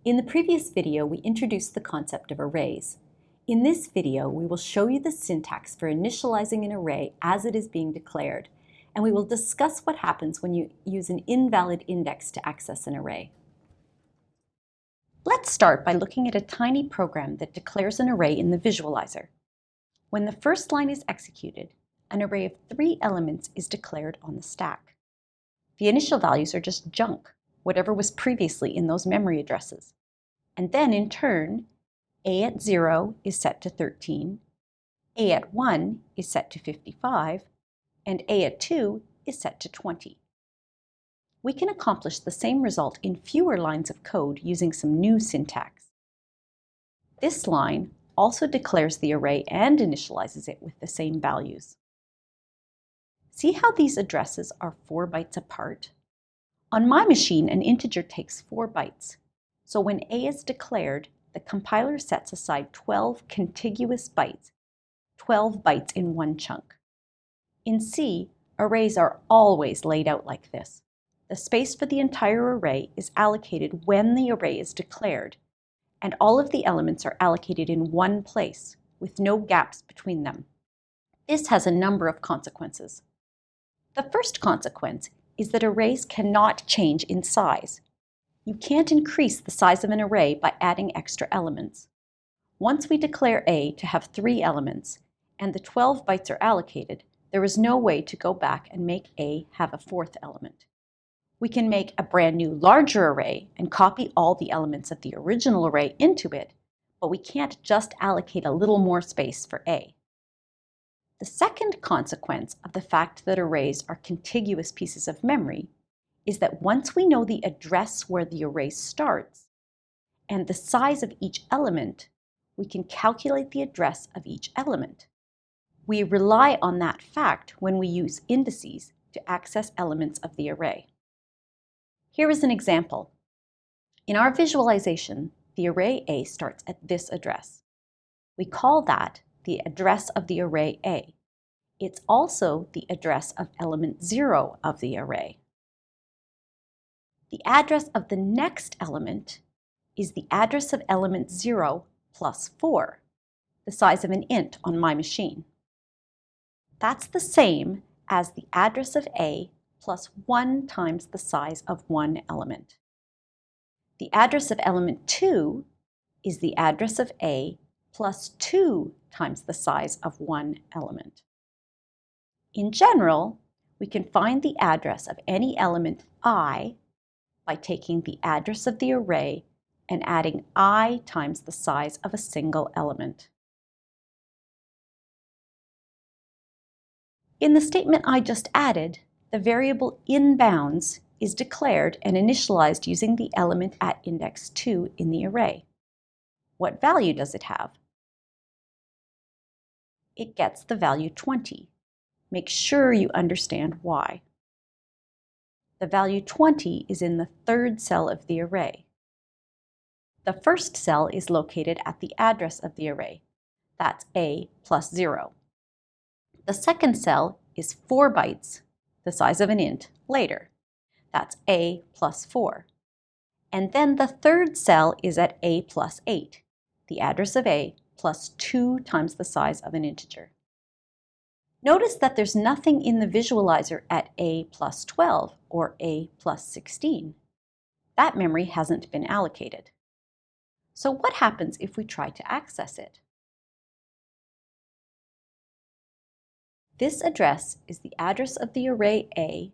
In the previous video, we introduced the concept of arrays. In this video, we will show you the syntax for initializing an array as it is being declared, and we will discuss what happens when you use an invalid index to access an array. Let's start by looking at a tiny program that declares an array in the visualizer. When the first line is executed, an array of 3 elements is declared on the stack. The initial values are just junk, whatever was previously in those memory addresses. And then in turn, A at 0 is set to 13, A at 1 is set to 55, and A at 2 is set to 20. We can accomplish the same result in fewer lines of code using some new syntax. This line also declares the array and initializes it with the same values. See how these addresses are 4 bytes apart? On my machine, an integer takes 4 bytes. So when A is declared, the compiler sets aside 12 contiguous bytes, 12 bytes in one chunk. In C, arrays are always laid out like this. The space for the entire array is allocated when the array is declared, and all of the elements are allocated in one place, with no gaps between them. This has a number of consequences. The first consequence is that arrays cannot change in size. You can't increase the size of an array by adding extra elements. Once we declare A to have 3 elements, and the 12 bytes are allocated, there is no way to go back and make A have a 4th element. We can make a brand new larger array and copy all the elements of the original array into it, but we can't just allocate a little more space for A. The second consequence of the fact that arrays are contiguous pieces of memory is that once we know the address where the array starts and the size of each element, we can calculate the address of each element. We rely on that fact when we use indices to access elements of the array. Here is an example. In our visualization, the array A starts at this address. We call that the address of the array A. It's also the address of element 0 of the array. The address of the next element is the address of element 0 plus 4, the size of an int on my machine. That's the same as the address of A plus 1 times the size of one element. The address of element 2 is the address of A plus 2 times the size of one element. In general, we can find the address of any element I by taking the address of the array and adding I times the size of a single element. In the statement I just added, the variable inbounds is declared and initialized using the element at index 2 in the array. What value does it have? It gets the value 20. Make sure you understand why. The value 20 is in the 3rd cell of the array. The first cell is located at the address of the array. That's A plus 0. The second cell is 4 bytes, the size of an int, later. That's A plus 4. And then the 3rd cell is at A plus 8, the address of A plus 2 times the size of an integer. Notice that there's nothing in the visualizer at A plus 12 or A plus 16. That memory hasn't been allocated. So what happens if we try to access it? This address is the address of the array A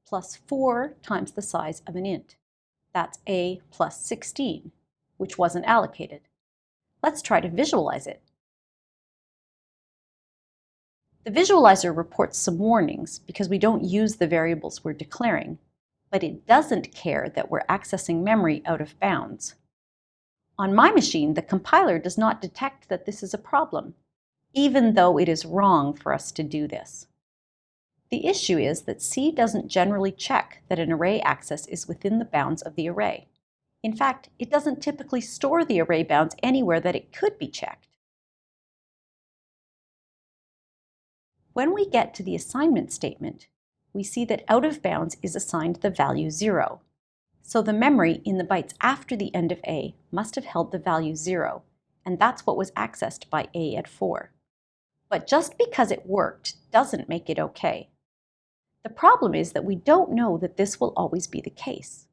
plus 4 times the size of an int. That's A plus 16, which wasn't allocated. Let's try to visualize it. The visualizer reports some warnings because we don't use the variables we're declaring, but it doesn't care that we're accessing memory out of bounds. On my machine, the compiler does not detect that this is a problem, even though it is wrong for us to do this. The issue is that C doesn't generally check that an array access is within the bounds of the array. In fact, it doesn't typically store the array bounds anywhere that it could be checked. When we get to the assignment statement, we see that out of bounds is assigned the value 0. So the memory in the bytes after the end of A must have held the value 0, and that's what was accessed by A at 4. But just because it worked doesn't make it okay. The problem is that we don't know that this will always be the case.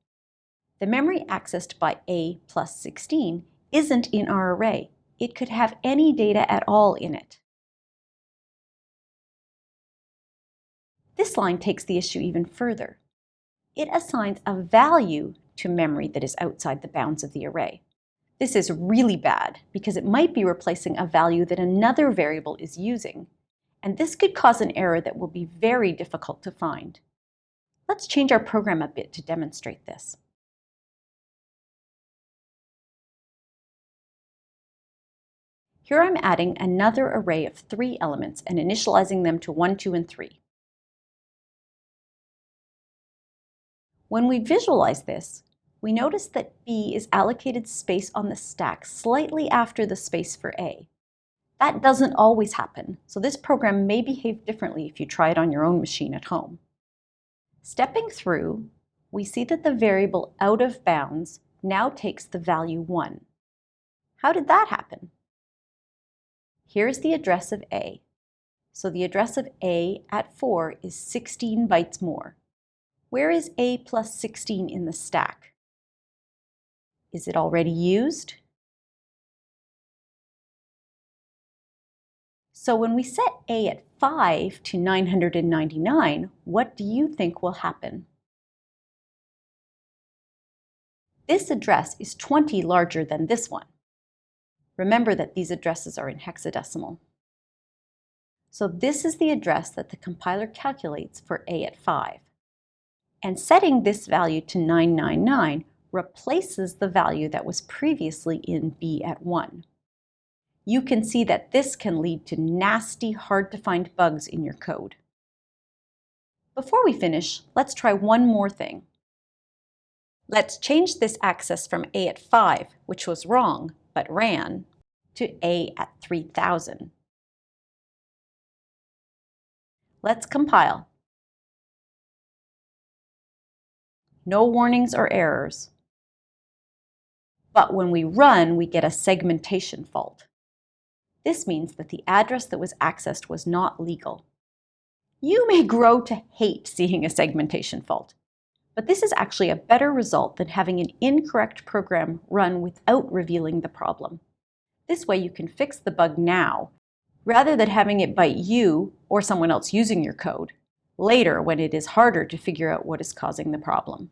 The memory accessed by A plus 16 isn't in our array. It could have any data at all in it. This line takes the issue even further. It assigns a value to memory that is outside the bounds of the array. This is really bad because it might be replacing a value that another variable is using, and this could cause an error that will be very difficult to find. Let's change our program a bit to demonstrate this. Here I'm adding another array of 3 elements and initializing them to 1, 2, and 3. When we visualize this, we notice that B is allocated space on the stack slightly after the space for A. That doesn't always happen, so this program may behave differently if you try it on your own machine at home. Stepping through, we see that the variable out of bounds now takes the value 1. How did that happen? Here's the address of A. So the address of A at 4 is 16 bytes more. Where is A plus 16 in the stack? Is it already used? So when we set A at 5 to 999, what do you think will happen? This address is 20 larger than this one. Remember that these addresses are in hexadecimal. So this is the address that the compiler calculates for A at 5. And setting this value to 999 replaces the value that was previously in B at 1. You can see that this can lead to nasty, hard-to-find bugs in your code. Before we finish, let's try one more thing. Let's change this access from A at 5, which was wrong but ran, to A at 3000. Let's compile. No warnings or errors. But when we run, we get a segmentation fault. This means that the address that was accessed was not legal. You may grow to hate seeing a segmentation fault, but this is actually a better result than having an incorrect program run without revealing the problem. This way you can fix the bug now, rather than having it bite you or someone else using your code later when it is harder to figure out what is causing the problem.